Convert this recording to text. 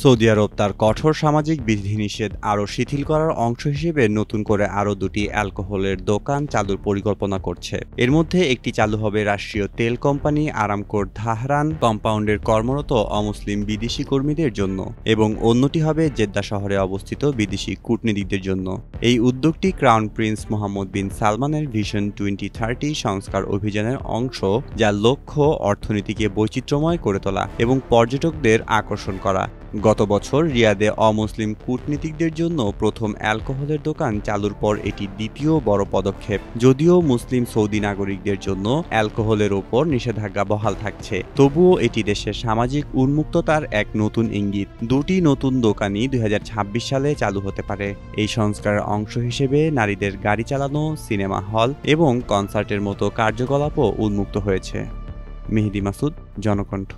Saudi আরব তার কঠোর সামাজিক বিধিনিষেধ আরও শিথিল করার অংশ হিসেবে নতুন করে আরও দুটি অ্যালকোহলের দোকান চালুর পরিকল্পনা করছে। এর মধ্যে একটি চালু হবে রাষ্ট্রীয় তেল কোম্পানি আরামকোর ধাহরান কম্পাউন্ডের কর্মরত অমুসলিম বিদেশি কর্মীদের জন্য এবং অন্যটি হবে জেদ্দা শহরে অবস্থিত বিদেশি কূটনীতিকদের জন্য। এই উদ্যোগটি ক্রাউন প্রিন্স মোহাম্মদ বিন সালমানের ভিশন 2030 সংস্কার অভিযানের অংশ, যার লক্ষ্য অর্থনীতিকে বৈচিত্র্যময় করে তোলা এবং পর্যটকদের আকর্ষণ করা। গত বছর রিয়াদে অমুসলিম কূটনীতিকদের জন্য প্রথম অ্যালকোহলের দোকান চালুর পর এটি দ্বিতীয় বড় পদক্ষেপ। যদিও মুসলিম সৌদি নাগরিকদের জন্য অ্যালকোহলের ওপর নিষেধাজ্ঞা বহাল থাকছে, তবুও এটি দেশের সামাজিক উন্মুক্ততার এক নতুন ইঙ্গিত। দুটি নতুন দোকানই 2026 সালে চালু হতে পারে। এই সংস্কারের অংশ হিসেবে নারীদের গাড়ি চালানো, সিনেমা হল এবং কনসার্টের মতো কার্যকলাপও উন্মুক্ত হয়েছে। মেহেদী মাসুদ, জনকণ্ঠ।